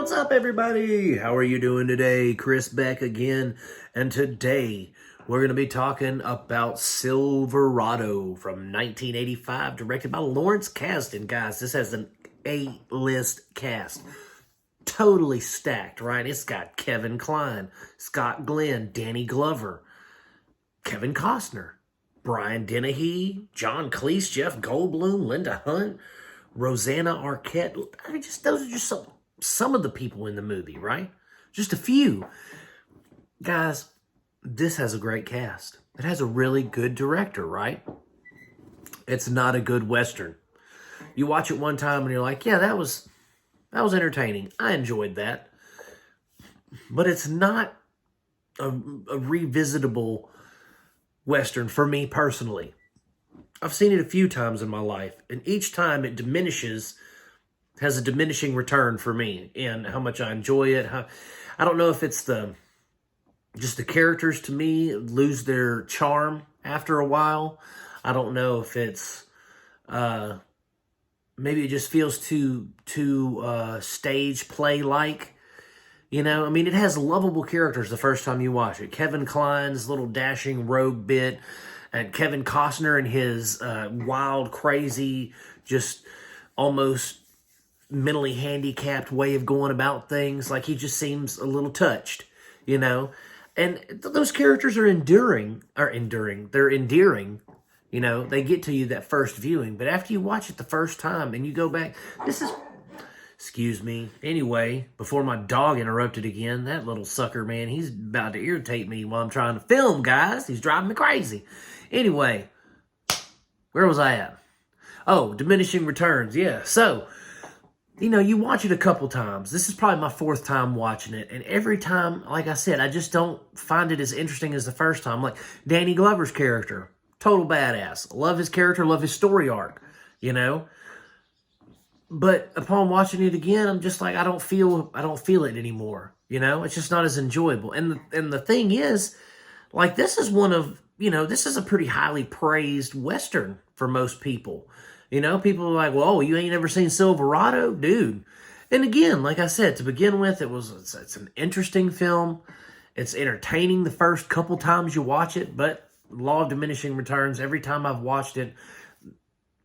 What's up, everybody? How are you doing today? Chris back again, and today we're going to be talking about Silverado from 1985, directed by Lawrence Kasdan. Guys, this has an A-list cast. Totally stacked, right? It's got Kevin Kline, Scott Glenn, Danny Glover, Kevin Costner, Brian Dennehy, John Cleese, Jeff Goldblum, Linda Hunt, Rosanna Arquette. I mean, those are just some of the people in the movie, right? Just a few. Guys, this has a great cast. It has a really good director, right? It's not a good Western. You watch it one time and you're like, yeah, that was entertaining. I enjoyed that. But it's not a revisitable Western for me personally. I've seen it a few times in my life, and each time it has a diminishing return for me in how much I enjoy it. I don't know if it's just the characters to me lose their charm after a while. I don't know if it's maybe it just feels too stage play-like. You know, I mean, it has lovable characters the first time you watch it. Kevin Kline's little dashing rogue bit, and Kevin Costner and his wild, crazy, just almost mentally handicapped way of going about things. Like, he just seems a little touched, you know? And those characters are endearing. They're endearing. You know, they get to you that first viewing. But after you watch it the first time and you go back, excuse me. Anyway, before my dog interrupted again, that little sucker, man, he's about to irritate me while I'm trying to film, guys. He's driving me crazy. Anyway, where was I at? Oh, diminishing returns, yeah. So, you know, you watch it a couple times. This is probably my fourth time watching it. And every time, like I said, I just don't find it as interesting as the first time. Like, Danny Glover's character, total badass. Love his character, love his story arc, you know? But upon watching it again, I'm just like, I don't feel it anymore. You know, it's just not as enjoyable. And the thing is, like, this is this is a pretty highly praised Western for most people. You know, people are like, well, you ain't never seen Silverado? Dude. And again, like I said, to begin with, it's an interesting film. It's entertaining the first couple times you watch it, but law of diminishing returns, every time I've watched it,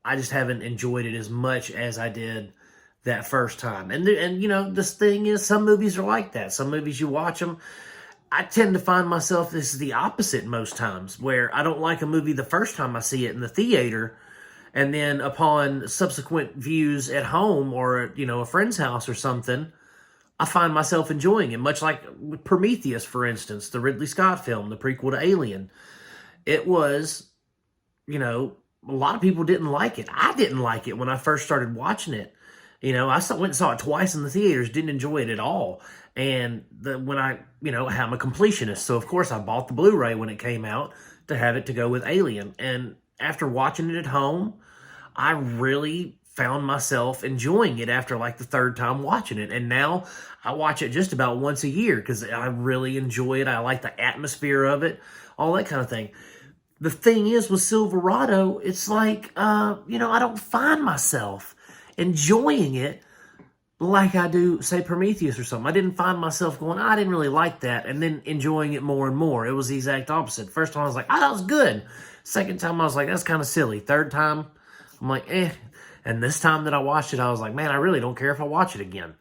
I just haven't enjoyed it as much as I did that first time. And you know, this thing is, some movies are like that. Some movies, you watch them, I tend to find myself, this is the opposite most times, where I don't like a movie the first time I see it in the theater, and then upon subsequent views at home or, you know, a friend's house or something, I find myself enjoying it. Much like Prometheus, for instance, the Ridley Scott film, the prequel to Alien. It was, you know, a lot of people didn't like it. I didn't like it when I first started watching it. You know, I went and saw it twice in the theaters, didn't enjoy it at all. And when I'm a completionist, so of course I bought the Blu-ray when it came out to have it to go with Alien. And after watching it at home, I really found myself enjoying it after like the third time watching it. And now I watch it just about once a year because I really enjoy it. I like the atmosphere of it, all that kind of thing. The thing is with Silverado, it's like, I don't find myself enjoying it like I do, say, Prometheus or something. I didn't find myself going, I didn't really like that, and then enjoying it more and more. It was the exact opposite. First time I was like, that was good. Second time I was like, that's kind of silly. Third time, I'm like, eh. And this time that I watched it, I was like, man, I really don't care if I watch it again.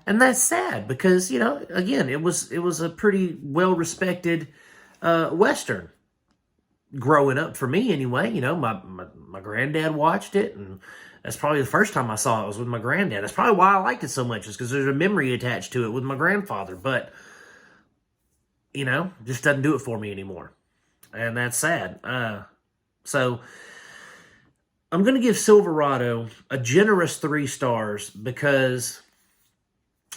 And that's sad because, you know, again, it was a pretty well-respected Western. Growing up for me anyway, you know, my granddad watched it, and that's probably the first time I saw it was with my granddad. That's probably why I liked it so much, is because there's a memory attached to it with my grandfather. But, you know, just doesn't do it for me anymore. And that's sad. So I'm going to give Silverado a generous 3 stars because,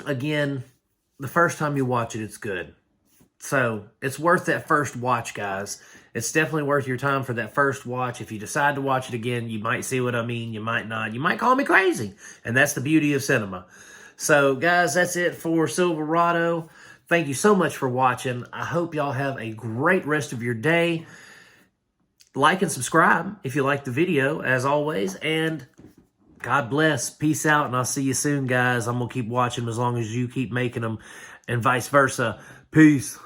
again, the first time you watch it, it's good. So it's worth that first watch, guys. It's definitely worth your time for that first watch. If you decide to watch it again, you might see what I mean. You might not. You might call me crazy. And that's the beauty of cinema. So, guys, that's it for Silverado. Thank you so much for watching. I hope y'all have a great rest of your day. Like and subscribe if you like the video, as always. And God bless. Peace out, and I'll see you soon, guys. I'm going to keep watching them as long as you keep making them, and vice versa. Peace.